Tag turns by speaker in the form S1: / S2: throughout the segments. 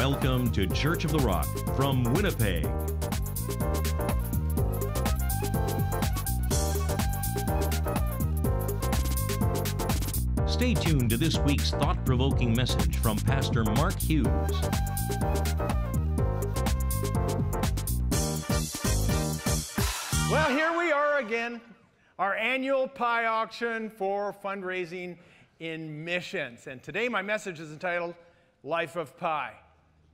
S1: Welcome to Church of the Rock from Winnipeg. Stay tuned to this week's thought-provoking message from Pastor Mark Hughes.
S2: Well, here we are again, our annual pie auction for fundraising in missions. And today my message is entitled, Life of Pi.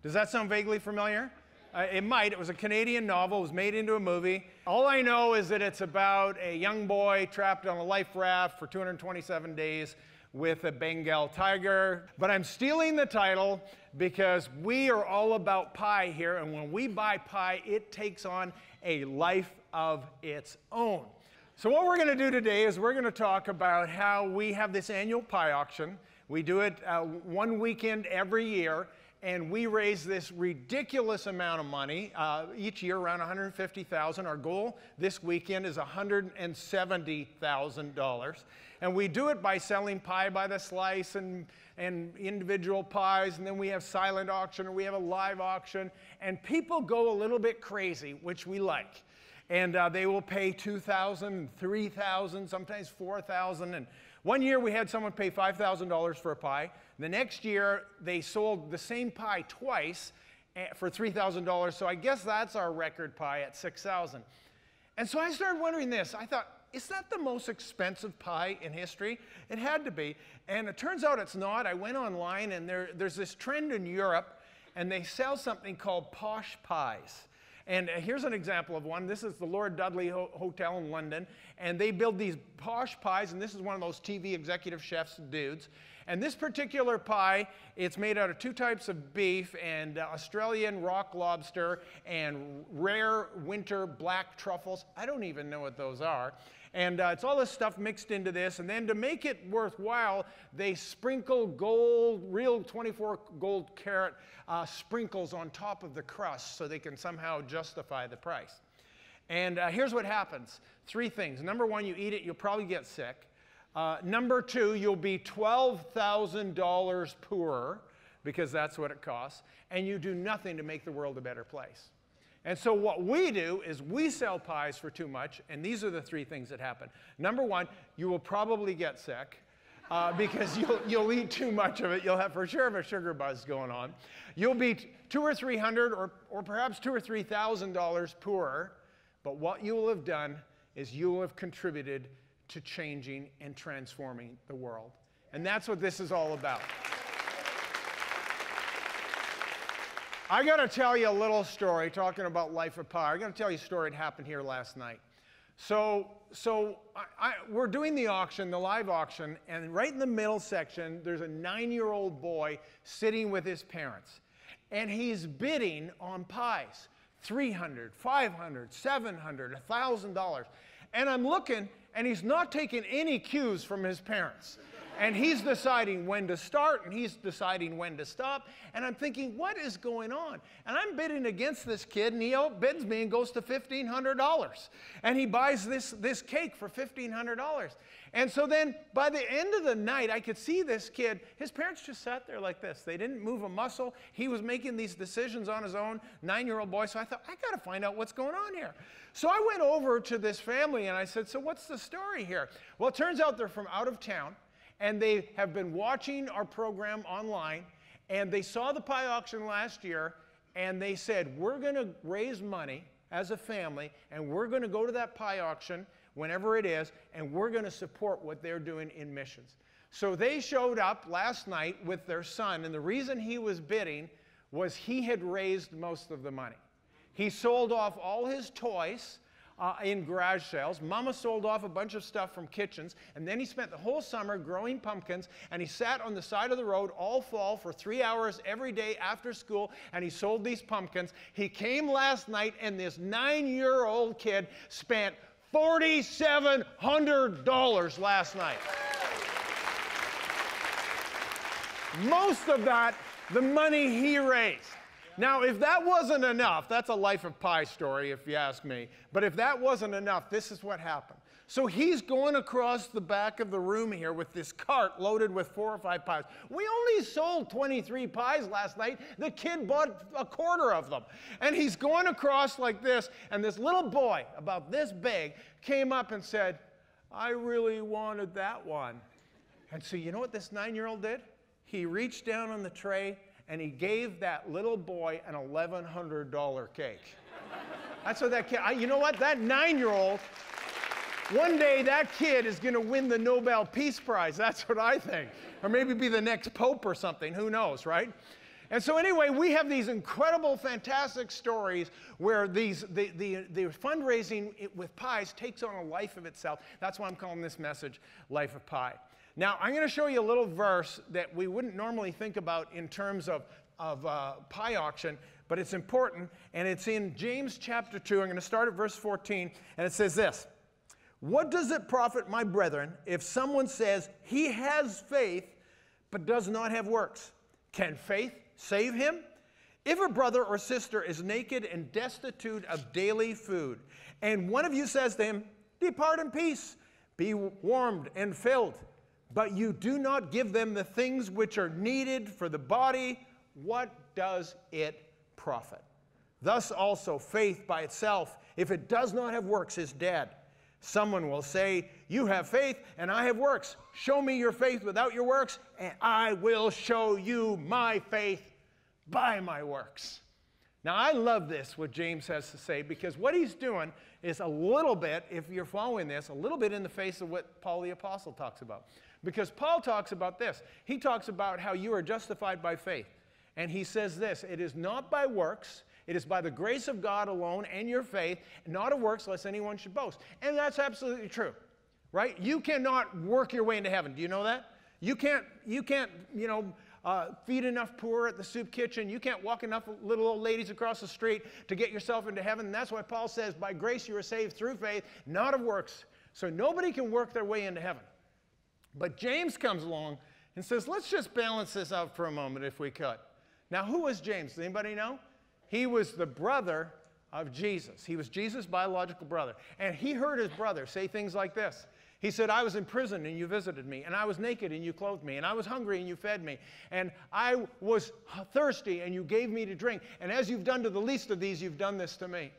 S2: Does that sound vaguely familiar? It might. It was a Canadian novel. It was made into a movie. All I know is that it's about a young boy trapped on a life raft for 227 days with a Bengal tiger. But I'm stealing the title because we are all about pie here, and when we buy pie, it takes on a life of its own. So what we're going to do today is we're going to talk about how we have this annual pie auction. We do it one weekend every year, and we raise this ridiculous amount of money each year, around $150,000. Our goal this weekend is $170,000. And we do it by selling pie by the slice and individual pies, and then we have silent auction, or we have a live auction, and people go a little bit crazy, which we like. And they will pay $2,000, $3,000, sometimes $4,000. And one year we had someone pay $5,000 for a pie. The next year they sold the same pie twice for $3,000. So I guess that's our record pie at $6,000. And so I started wondering this. I thought, is that the most expensive pie in history? It had to be. And it turns out it's not. I went online, and there's this trend in Europe, and they sell something called posh pies. And here's an example of one. This is the Lord Dudley Hotel in London, and they build these posh pies, and this is one of those TV executive chefs dudes. And this particular pie, it's made out of two types of beef and Australian rock lobster and rare winter black truffles. I don't even know what those are. And it's all this stuff mixed into this. And then to make it worthwhile, they sprinkle gold, real 24 gold carat sprinkles on top of the crust so they can somehow justify the price. And here's what happens. Three things. Number one, you eat it, you'll probably get sick. Number two, you'll be $12,000 poorer, because that's what it costs. And you do nothing to make the world a better place. And so what we do is we sell pies for too much, and these are the three things that happen. Number one, you will probably get sick because you'll eat too much of it. You'll have for sure a sugar buzz going on. You'll be $200 or $300 or perhaps $2,000 or $3,000 poorer, but what you will have done is you will have contributed to changing and transforming the world. And that's what this is all about. I got to tell you a little story, talking about Life of Pi. I got to tell you a story that happened here last night. So we're doing the auction, the live auction, and right in the middle section, there's a 9-year-old boy sitting with his parents. And he's bidding on pies, $300, $500, $700, $1,000. And I'm looking, and he's not taking any cues from his parents. And he's deciding when to start, and he's deciding when to stop. And I'm thinking, what is going on? And I'm bidding against this kid, and he outbids me and goes to $1,500. And he buys this cake for $1,500. And so then, by the end of the night, I could see this kid. His parents just sat there like this. They didn't move a muscle. He was making these decisions on his own, 9-year-old boy. So I thought, I got to find out what's going on here. So I went over to this family, and I said, so what's the story here? Well, it turns out they're from out of town. And they have been watching our program online, and they saw the pie auction last year, and they said, we're going to raise money as a family, and we're going to go to that pie auction whenever it is, and we're going to support what they're doing in missions. So they showed up last night with their son, and the reason he was bidding was he had raised most of the money. He sold off all his toys in garage sales. Mama sold off a bunch of stuff from kitchens, and then he spent the whole summer growing pumpkins, and he sat on the side of the road all fall for 3 hours every day after school, and he sold these pumpkins. He came last night, and this 9-year-old kid spent $4,700 last night. Most of that, the money he raised. Now, if that wasn't enough, that's a Life of Pi story, if you ask me. But if that wasn't enough, this is what happened. So he's going across the back of the room here with this cart loaded with 4 or 5 pies. We only sold 23 pies last night. The kid bought a quarter of them. And he's going across like this, and this little boy, about this big, came up and said, I really wanted that one. And so you know what this 9-year-old did? He reached down on the tray, and he gave that little boy an $1,100 cake. That's what that kid, you know what? That 9-year-old, one day that kid is going to win the Nobel Peace Prize. That's what I think. Or maybe be the next pope or something. Who knows, right? And so anyway, we have these incredible, fantastic stories where the fundraising with pies takes on a life of itself. That's why I'm calling this message Life of Pi. Now, I'm going to show you a little verse that we wouldn't normally think about in terms of pie auction, but it's important, and it's in James chapter 2. I'm going to start at verse 14, and it says this. What does it profit, my brethren, if someone says he has faith but does not have works? Can faith save him? If a brother or sister is naked and destitute of daily food, and one of you says to him, depart in peace, be warmed and filled, but you do not give them the things which are needed for the body, what does it profit? Thus also faith by itself, if it does not have works, is dead. Someone will say, you have faith and I have works. Show me your faith without your works, and I will show you my faith by my works. Now, I love this, what James has to say, because what he's doing is a little bit, if you're following this, a little bit in the face of what Paul the Apostle talks about. Because Paul talks about this. He talks about how you are justified by faith. And he says this, it is not by works, it is by the grace of God alone and your faith, not of works, lest anyone should boast. And that's absolutely true, right? You cannot work your way into heaven. Do you know that? You can't feed enough poor at the soup kitchen. You can't walk enough little old ladies across the street to get yourself into heaven. And that's why Paul says, by grace you are saved through faith, not of works. So nobody can work their way into heaven. But James comes along and says, let's just balance this out for a moment if we could. Now, who was James? Does anybody know? He was the brother of Jesus. He was Jesus' biological brother. And he heard his brother say things like this. He said, I was in prison and you visited me, and I was naked and you clothed me, and I was hungry and you fed me, and I was thirsty and you gave me to drink. And as you've done to the least of these, you've done this to me.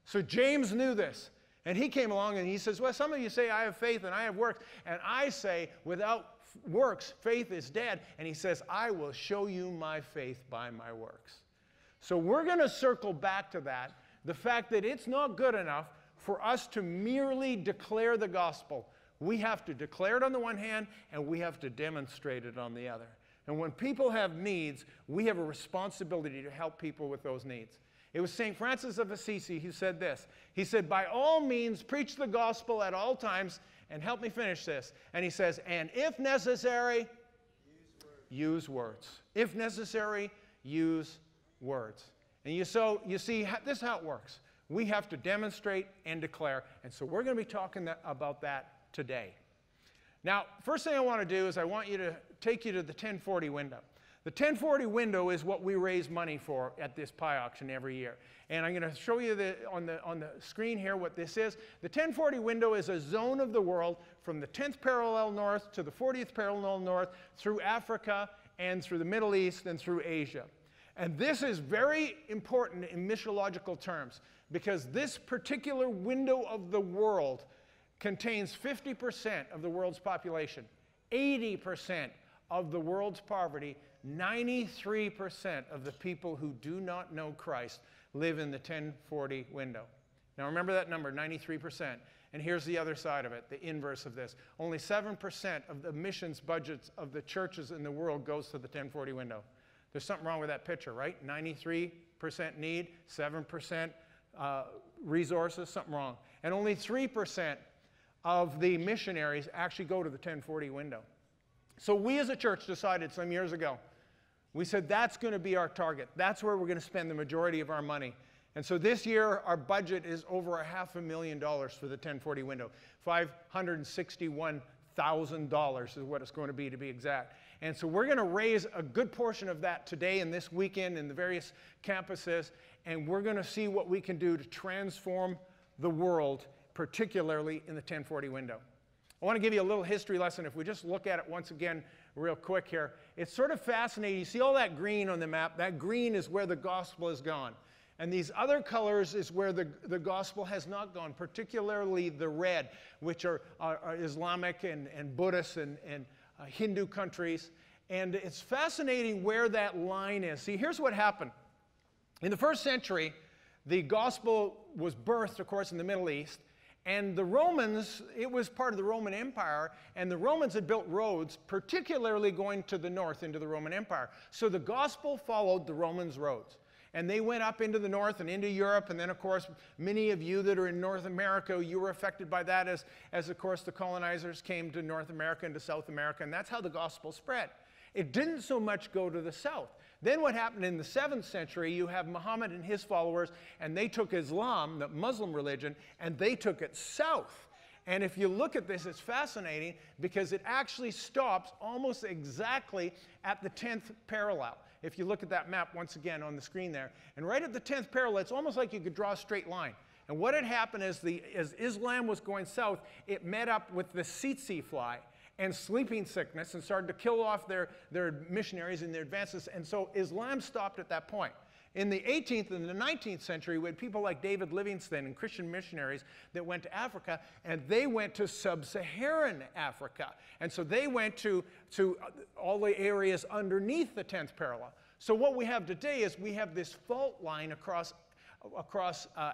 S2: So James knew this. And he came along and he says, well, some of you say I have faith and I have works. And I say without works, faith is dead. And he says, I will show you my faith by my works. So we're going to circle back to that, the fact that it's not good enough for us to merely declare the gospel. We have to declare it on the one hand, and we have to demonstrate it on the other. And when people have needs, we have a responsibility to help people with those needs. It was St. Francis of Assisi who said this. He said, by all means, preach the gospel at all times, and help me finish this. And he says, and if necessary, use words. If necessary, use words. And you see, this is how it works. We have to demonstrate and declare. And so we're going to be talking about that today. Now, first thing I want to do is I want you to take you to the 1040 window. The 1040 window is what we raise money for at this pie auction every year. And I'm going to show you on the screen here what this is. The 1040 window is a zone of the world from the 10th parallel north to the 40th parallel north, through Africa and through the Middle East and through Asia. And this is very important in missiological terms, because this particular window of the world contains 50% of the world's population, 80% of the world's poverty, 93% of the people who do not know Christ live in the 1040 window. Now remember that number, 93%. And here's the other side of it, the inverse of this. Only 7% of the missions budgets of the churches in the world goes to the 1040 window. There's something wrong with that picture, right? 93% need, 7% resources, something wrong. And only 3% of the missionaries actually go to the 1040 window. So we as a church decided some years ago, we said that's going to be our target. That's where we're going to spend the majority of our money. And so this year, our budget is over $500,000 for the 1040 window. $1,000 is what it's going to be exact. And so we're going to raise a good portion of that today and this weekend in the various campuses, and we're going to see what we can do to transform the world, particularly in the 1040 window. I want to give you a little history lesson. If we just look at it once again real quick here, it's sort of fascinating. You see all that green on the map? That green is where the gospel has gone. And these other colors is where the gospel has not gone, particularly the red, which are Islamic and Buddhist and Hindu countries. And it's fascinating where that line is. See, here's what happened. In the first century, the gospel was birthed, of course, in the Middle East. And the Romans, it was part of the Roman Empire, and the Romans had built roads, particularly going to the north into the Roman Empire. So the gospel followed the Romans' roads. And they went up into the north and into Europe, and then, of course, many of you that are in North America, you were affected by that as of course, the colonizers came to North America and to South America, and that's how the gospel spread. It didn't so much go to the south. Then what happened in the 7th century, you have Muhammad and his followers, and they took Islam, the Muslim religion, and they took it south. And if you look at this, it's fascinating because it actually stops almost exactly at the 10th parallel. If you look at that map once again on the screen there, and right at the 10th parallel, it's almost like you could draw a straight line. And what had happened is as Islam was going south, it met up with the tsetse fly and sleeping sickness and started to kill off their missionaries and their advances. And so Islam stopped at that point. In the 18th and the 19th century, we had people like David Livingstone and Christian missionaries that went to Africa, and they went to sub-Saharan Africa. And so they went to all the areas underneath the 10th parallel. So what we have today is we have this fault line across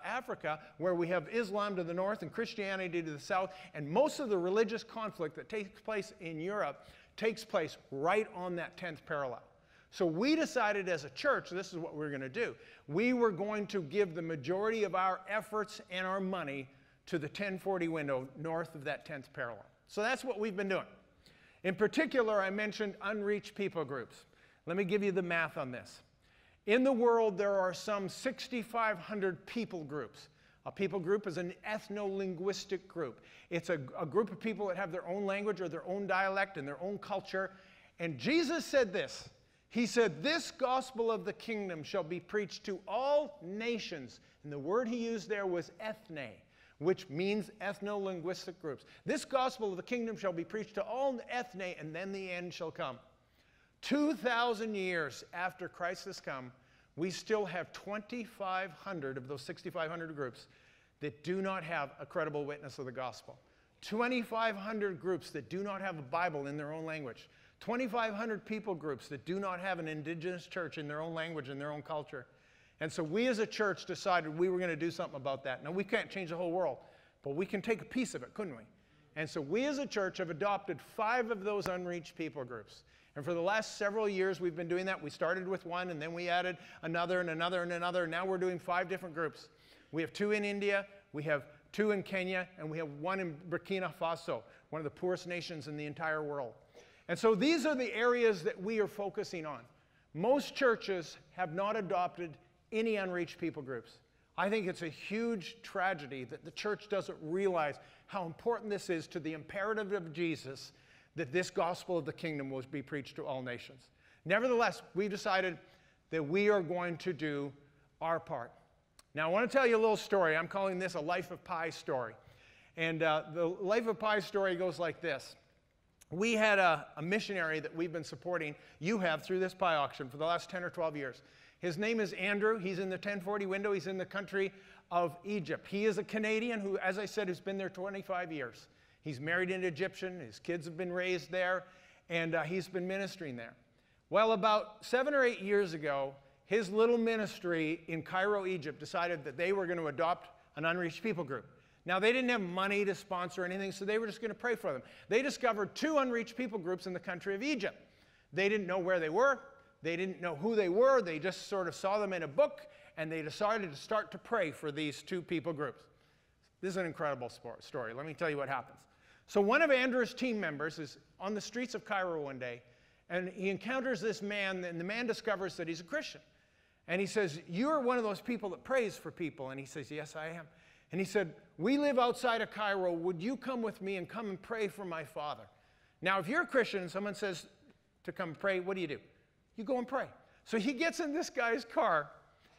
S2: Africa, where we have Islam to the north and Christianity to the south, and most of the religious conflict that takes place in Europe takes place right on that 10th parallel. So we decided as a church, this is what we're going to do. We were going to give the majority of our efforts and our money to the 1040 window north of that 10th parallel. So that's what we've been doing. In particular, I mentioned unreached people groups. Let me give you the math on this. In the world, there are some 6,500 people groups. A people group is an ethno-linguistic group. It's a group of people that have their own language or their own dialect and their own culture. And Jesus said this. He said, "This gospel of the kingdom shall be preached to all nations." And the word he used there was ethne, which means ethno-linguistic groups. "This gospel of the kingdom shall be preached to all ethne, and then the end shall come." 2,000 years after Christ has come, we still have 2,500 of those 6,500 groups that do not have a credible witness of the gospel. 2,500 groups that do not have a Bible in their own language. 2,500 people groups that do not have an indigenous church in their own language and their own culture. And so we as a church decided we were going to do something about that. Now, we can't change the whole world, but we can take a piece of it, couldn't we? And so we as a church have adopted 5 of those unreached people groups. And for the last several years, we've been doing that. We started with one, and then we added another and another and another. Now we're doing 5 different groups. We have 2 in India, we have 2 in Kenya, and we have 1 in Burkina Faso, one of the poorest nations in the entire world. And so these are the areas that we are focusing on. Most churches have not adopted any unreached people groups. I think it's a huge tragedy that the church doesn't realize how important this is to the imperative of Jesus that this gospel of the kingdom will be preached to all nations. Nevertheless, we decided that we are going to do our part. Now, I want to tell you a little story. I'm calling this a Life of Pi story. And the Life of Pi story goes like this. We had a missionary that we've been supporting, you have, through this Pi auction for the last 10 or 12 years. His name is Andrew. He's in the 1040 window. He's in the country of Egypt. He is a Canadian who, as I said, has been there 25 years. He's married an Egyptian. His kids have been raised there, and he's been ministering there. Well, about 7 or 8 years ago, his little ministry in Cairo, Egypt, decided that they were going to adopt an unreached people group. Now, they didn't have money to sponsor anything, so they were just going to pray for them. They discovered 2 unreached people groups in the country of Egypt. They didn't know where they were. They didn't know who they were. They just sort of saw them in a book, and they decided to start to pray for these 2 people groups. This is an incredible story. Let me tell you what happens. So one of Andrew's team members is on the streets of Cairo one day, and he encounters this man, and the man discovers that he's a Christian. And he says, "You're one of those people that prays for people." And he says, "Yes, I am." And he said, we live outside of Cairo. Would you come with me and come and pray for my father? Now, if you're a Christian and someone says to come pray, what do? You go and pray. So he gets in this guy's car,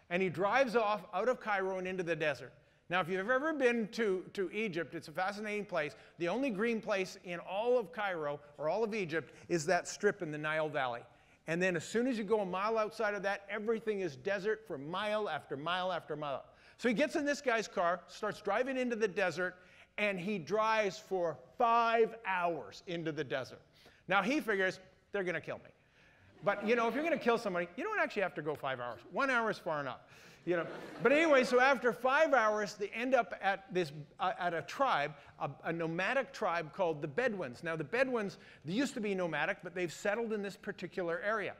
S2: and he drives off out of Cairo and into the desert. Now, if you've ever been to Egypt, it's a fascinating place. The only green place in all of Cairo, or all of Egypt, is that strip in the Nile Valley. And then as soon as you go a mile outside of that, everything is desert for mile after mile after mile. So he gets in this guy's car, starts driving into the desert, and he drives for 5 hours into the desert. Now, he figures, they're going to kill me. But, you know, if you're going to kill somebody, you don't actually have to go 5 hours. 1 hour is far enough. You know. But anyway, so after 5 hours, they end up at a tribe, a nomadic tribe called the Bedouins. Now, the Bedouins, they used to be nomadic, but they've settled in this particular area.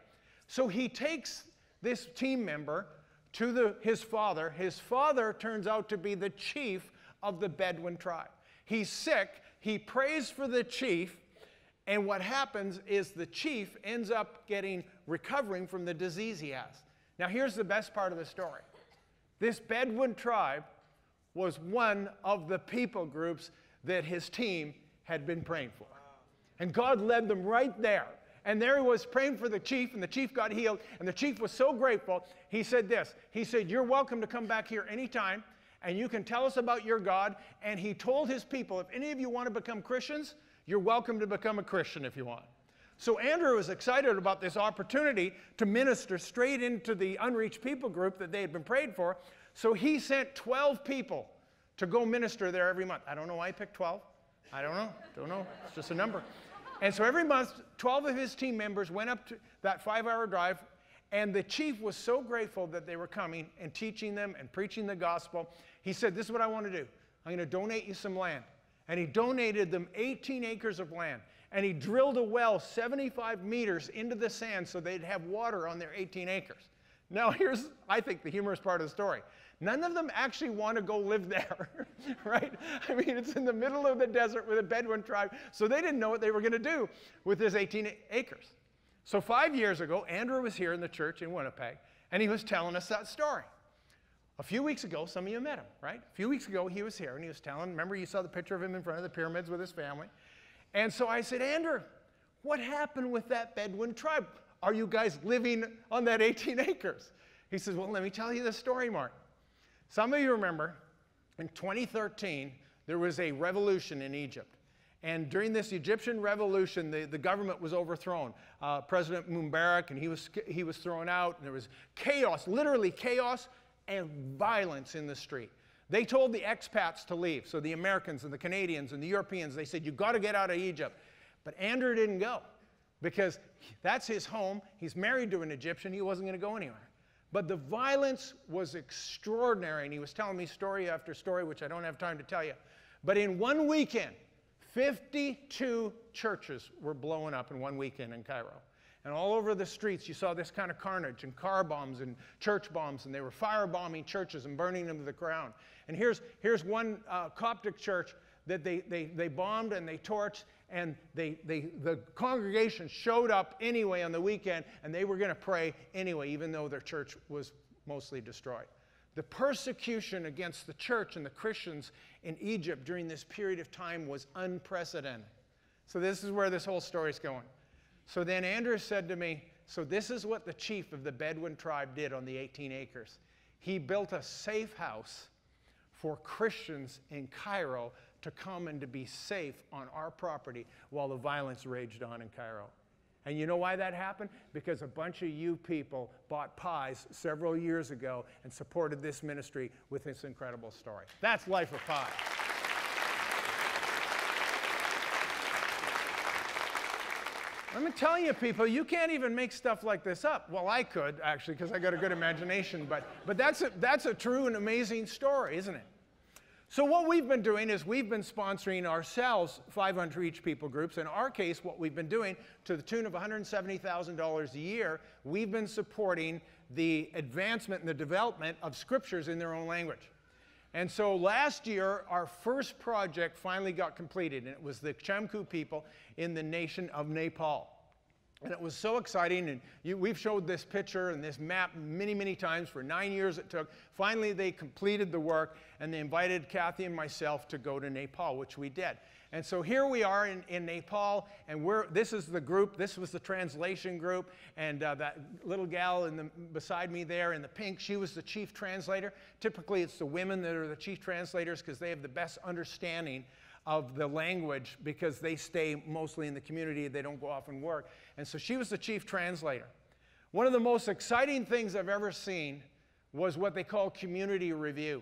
S2: So he takes this team member to his father. His father turns out to be the chief of the Bedouin tribe. He's sick. He prays for the chief. And what happens is the chief ends up recovering from the disease he has. Now, here's the best part of the story. This Bedouin tribe was one of the people groups that his team had been praying for. And God led them right there. And there he was praying for the chief, and the chief got healed. And the chief was so grateful, he said this. He said, you're welcome to come back here anytime, and you can tell us about your God. And he told his people, if any of you want to become Christians, you're welcome to become a Christian if you want. So Andrew was excited about this opportunity to minister straight into the unreached people group that they had been prayed for. So he sent 12 people to go minister there every month. I don't know why he picked 12. I don't know. It's just a number. And so every month, 12 of his team members went up to that 5-hour drive, and the chief was so grateful that they were coming and teaching them and preaching the gospel. He said, this is what I want to do. I'm going to donate you some land. And he donated them 18 acres of land. And he drilled a well 75 meters into the sand so they'd have water on their 18 acres. Now here's, I think, the humorous part of the story. None of them actually want to go live there, right? I mean, it's in the middle of the desert with a Bedouin tribe, so they didn't know what they were going to do with this 18 acres. So 5 years ago, Andrew was here in the church in Winnipeg, and he was telling us that story. A few weeks ago, some of you met him, right? A few weeks ago, he was here, and he was telling, remember you saw the picture of him in front of the pyramids with his family? And so I said, Andrew, what happened with that Bedouin tribe? Are you guys living on that 18 acres? He says, well, let me tell you the story, Mark. Some of you remember, in 2013, there was a revolution in Egypt. And during this Egyptian revolution, the government was overthrown. President Mubarak, and he was thrown out, and there was chaos, literally chaos, and violence in the street. They told the expats to leave, so the Americans and the Canadians and the Europeans, they said, you've got to get out of Egypt. But Andrew didn't go because that's his home. He's married to an Egyptian. He wasn't going to go anywhere. But the violence was extraordinary, and he was telling me story after story, which I don't have time to tell you. But in one weekend, 52 churches were blown up in one weekend in Cairo. And all over the streets, you saw this kind of carnage and car bombs and church bombs, and they were firebombing churches and burning them to the ground. And here's one Coptic church that they bombed and they torched, and the congregation showed up anyway on the weekend, and they were going to pray anyway, even though their church was mostly destroyed. The persecution against the church and the Christians in Egypt during this period of time was unprecedented. So this is where this whole story is going. So then Andrew said to me, so this is what the chief of the Bedouin tribe did on the 18 acres. He built a safe house for Christians in Cairo to come and to be safe on our property while the violence raged on in Cairo. And you know why that happened? Because a bunch of you people bought pies several years ago and supported this ministry with this incredible story. That's Life of Pi. Let me tell you, people, you can't even make stuff like this up. Well, I could, actually, because I got a good imagination, but that's a true and amazing story, isn't it? So what we've been doing is we've been sponsoring ourselves 500 Reach People groups. In our case, what we've been doing, to the tune of $170,000 a year, we've been supporting the advancement and the development of scriptures in their own language. And so last year, our first project finally got completed, and it was the Chamku people in the nation of Nepal. And it was so exciting, and we've showed this picture and this map many, many times. For 9 years it took. Finally, they completed the work, and they invited Kathy and myself to go to Nepal, which we did. And so here we are in Nepal, and this is the group. This was the translation group, and that little gal beside me there in the pink, she was the chief translator. Typically, it's the women that are the chief translators because they have the best understanding of the language because they stay mostly in the community. They don't go off and work. And so she was the chief translator. One of the most exciting things I've ever seen was what they call community review.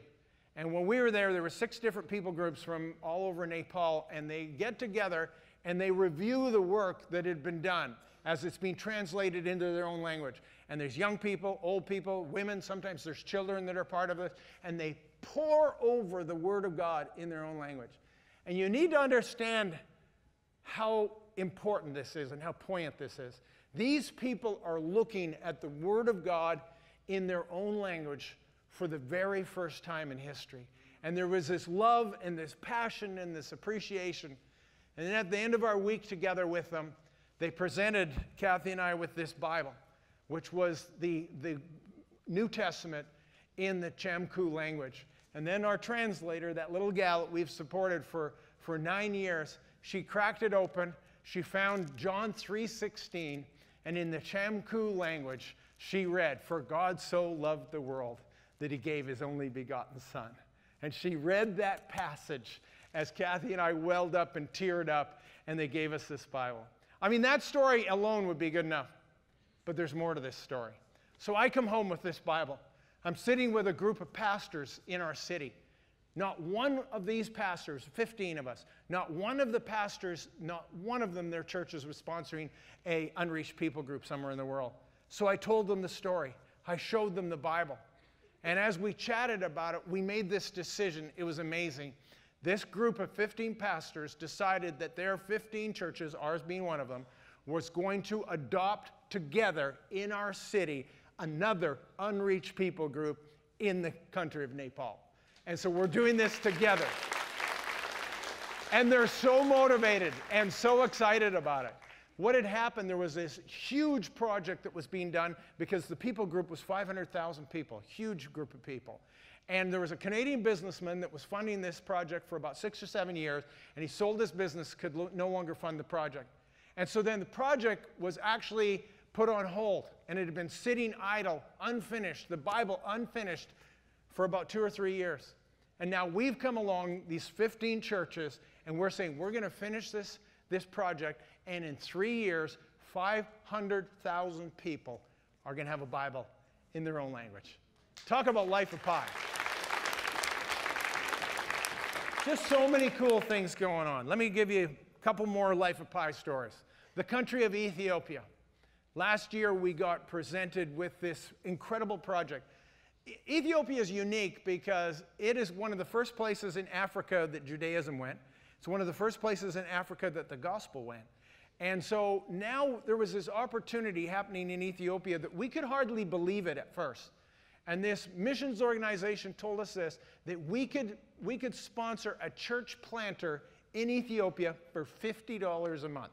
S2: And when we were there were 6 different people groups from all over Nepal, and they get together and they review the work that had been done as it's being translated into their own language. And there's young people, old people, women, sometimes there's children that are part of it, and they pour over the Word of God in their own language. And you need to understand how important this is and how poignant this is. These people are looking at the Word of God in their own language for the very first time in history. And there was this love and this passion and this appreciation. And then at the end of our week together with them, they presented Kathy and I with this Bible, which was the New Testament in the Chamku language. And then our translator, that little gal that we've supported for 9 years, she cracked it open. She found John 3:16, and in the Chamku language, she read, "For God so loved the world that he gave his only begotten Son." And she read that passage as Kathy and I welled up and teared up, and they gave us this Bible. I mean, that story alone would be good enough, but there's more to this story. So I come home with this Bible. I'm sitting with a group of pastors in our city. Not one of these pastors, 15 of us, not one of the pastors, not one of them, their churches was sponsoring a unreached people group somewhere in the world. So I told them the story. I showed them the Bible. And as we chatted about it, we made this decision. It was amazing. This group of 15 pastors decided that their 15 churches, ours being one of them, was going to adopt together in our city another unreached people group in the country of Nepal. And so we're doing this together. And they're so motivated and so excited about it. What had happened, there was this huge project that was being done because the people group was 500,000 people, huge group of people. And there was a Canadian businessman that was funding this project for about 6 or 7 years, and he sold his business, could no longer fund the project. And so then the project was actually put on hold, and it had been sitting idle, unfinished, the Bible unfinished for about 2 or 3 years. And now we've come along, these 15 churches, and we're saying we're going to finish this project, and in 3 years, 500,000 people are going to have a Bible in their own language. Talk about life of Pi. Just so many cool things going on. Let me give you a couple more Life of Pi stories. The country of Ethiopia. Last year, we got presented with this incredible project. Ethiopia is unique because it is one of the first places in Africa that Judaism went. It's one of the first places in Africa that the gospel went. And so now there was this opportunity happening in Ethiopia that we could hardly believe it at first. And this missions organization told us this, that we could sponsor a church planter in Ethiopia for $50 a month.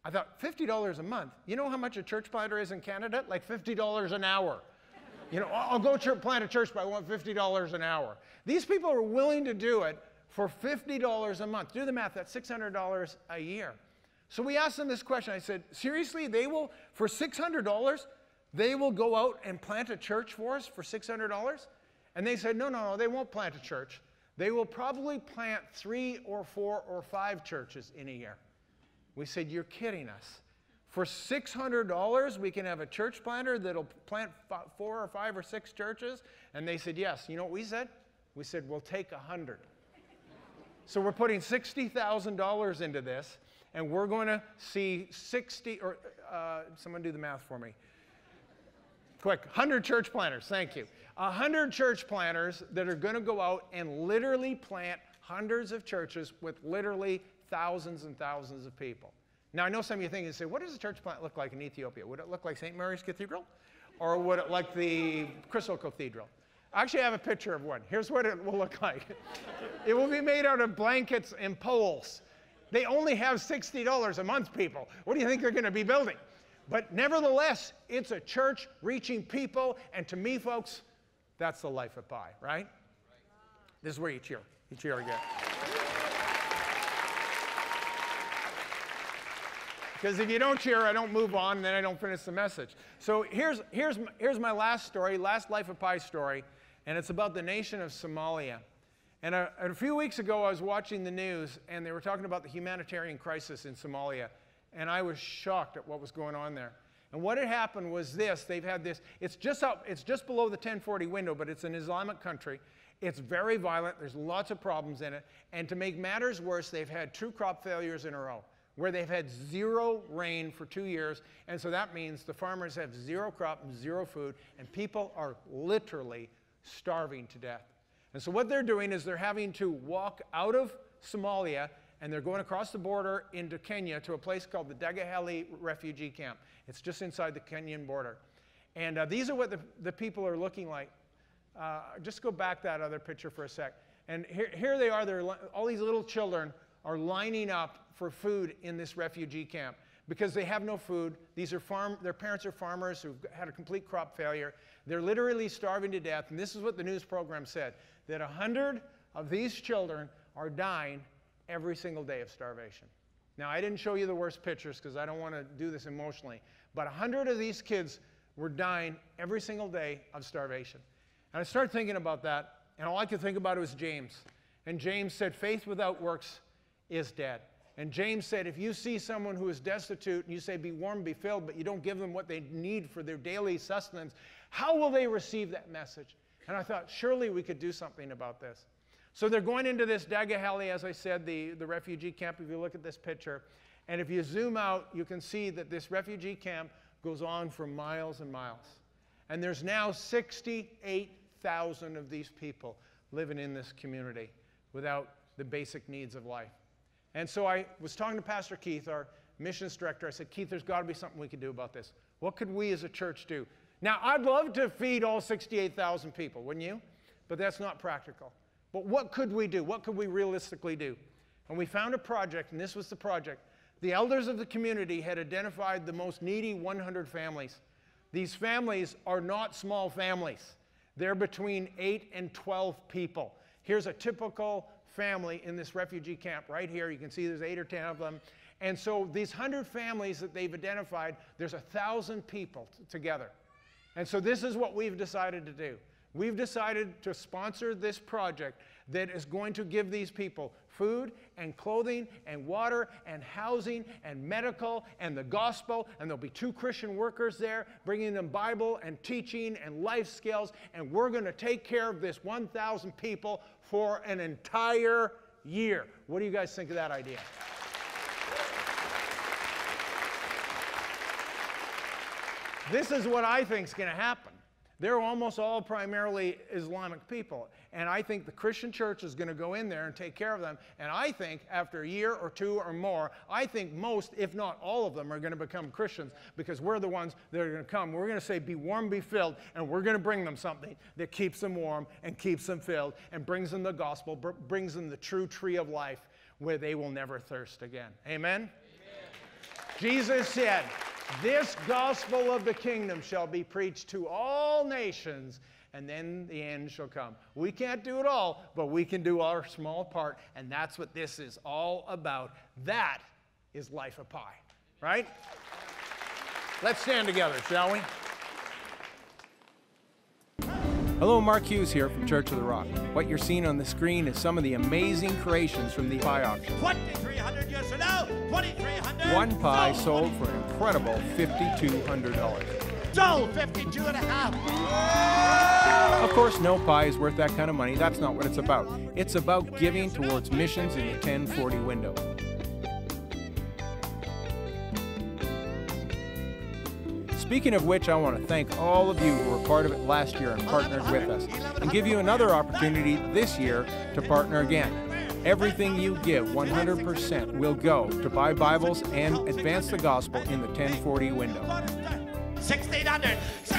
S2: I thought, $50 a month? You know how much a church planter is in Canada? Like $50 an hour. You know, I'll go plant a church, but I want $50 an hour. These people are willing to do it for $50 a month. Do the math, that's $600 a year. So we asked them this question. I said, seriously, for $600, they will go out and plant a church for us for $600? And they said, no, they won't plant a church. They will probably plant 3 or 4 or 5 churches in a year. We said, you're kidding us. For $600, we can have a church planter that'll plant 4 or 5 or 6 churches? And they said, yes. You know what we said? We said, we'll take 100. So we're putting $60,000 into this, and we're going to see someone do the math for me. Quick, 100 church planters, thank you. 100 church planters that are going to go out and literally plant hundreds of churches with literally thousands and thousands of people. Now, I know some of you think and say, what does a church plant look like in Ethiopia? Would it look like St. Mary's Cathedral? Or would it like the Crystal Cathedral? Actually, I have a picture of one. Here's what it will look like. It will be made out of blankets and poles. They only have $60 a month, people. What do you think they're going to be building? But nevertheless, it's a church reaching people, and to me, folks, that's the life of Pi, right? This is where you cheer. You cheer again. Because if you don't cheer, I don't move on, and then I don't finish the message. So here's my last story, last Life of Pi story, and it's about the nation of Somalia. And a few weeks ago, I was watching the news, and they were talking about the humanitarian crisis in Somalia. And I was shocked at what was going on there. And what had happened was this. They've had this. It's just below the 1040 window, but it's an Islamic country. It's very violent. There's lots of problems in it. And to make matters worse, they've had 2 crop failures in a row, where they've had 0 rain for 2 years. And so that means the farmers have 0 crop and 0 food, and people are literally starving to death. And so what they're doing is they're having to walk out of Somalia, and they're going across the border into Kenya to a place called the Dagaheli refugee camp. It's just inside the Kenyan border. And these are what the people are looking like. Just go back that other picture for a sec. And here they are. All these little children are lining up for food in this refugee camp because they have no food. Their parents are farmers who've had a complete crop failure. They're literally starving to death. And this is what the news program said, that 100 of these children are dying every single day of starvation. Now, I didn't show you the worst pictures because I don't want to do this emotionally, but 100 of these kids were dying every single day of starvation. And I started thinking about that, and all I could think about was James. And James said, faith without works is dead. And James said, if you see someone who is destitute and you say, be warm, be filled, but you don't give them what they need for their daily sustenance, how will they receive that message? And I thought, surely we could do something about this. So they're going into this Dagaheli, as I said, the refugee camp, if you look at this picture. And if you zoom out, you can see that this refugee camp goes on for miles and miles. And there's now 68,000 of these people living in this community without the basic needs of life. And so I was talking to Pastor Keith, our missions director. I said, Keith, there's got to be something we can do about this. What could we as a church do? Now, I'd love to feed all 68,000 people, wouldn't you? But that's not practical. But what could we do? What could we realistically do? And we found a project, and this was the project. The elders of the community had identified the most needy 100 families. These families are not small families. They're between 8 and 12 people. Here's a typical family in this refugee camp right here. You can see there's 8 or 10 of them. And so these 100 families that they've identified, there's 1,000 people together. And so this is what we've decided to do. We've decided to sponsor this project that is going to give these people food and clothing and water and housing and medical and the gospel. And there'll be 2 Christian workers there bringing them Bible and teaching and life skills. And we're going to take care of this 1,000 people for an entire year. What do you guys think of that idea? This is what I think is going to happen. They're almost all primarily Islamic people. And I think the Christian church is going to go in there and take care of them. And I think after a year or 2 or more, I think most, if not all of them, are going to become Christians because we're the ones that are going to come. We're going to say, be warm, be filled, and we're going to bring them something that keeps them warm and keeps them filled and brings them the gospel, brings them the true tree of life where they will never thirst again. Amen? Amen. Jesus said, this gospel of the kingdom shall be preached to all nations, and then the end shall come. We can't do it all, but we can do our small part, and that's what this is all about. That is Life of Pi, right? Let's stand together, shall we? Hello, Mark Hughes here from Church of the Rock. What you're seeing on the screen is some of the amazing creations from the Pi auction.
S3: 2,300 years from now, 2,300.
S2: One Pi sold for an incredible $5,200.
S3: Sold 52 and a half.
S2: Of course, no Pi is worth that kind of money. That's not what it's about. It's about giving towards missions in the 1040 window. Speaking of which, I want to thank all of you who were part of it last year and partnered with us, and give you another opportunity this year to partner again. Everything you give, 100%, will go to buy Bibles and advance the gospel in the 1040 window.
S3: 1,600.
S2: So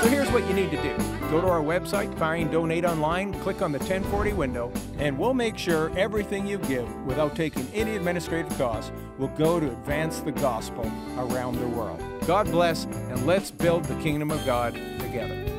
S2: here's what you need to do. Go to our website, find Donate Online, click on the 1040 window, and we'll make sure everything you give, without taking any administrative costs, will go to advance the gospel around the world. God bless, and let's build the kingdom of God together.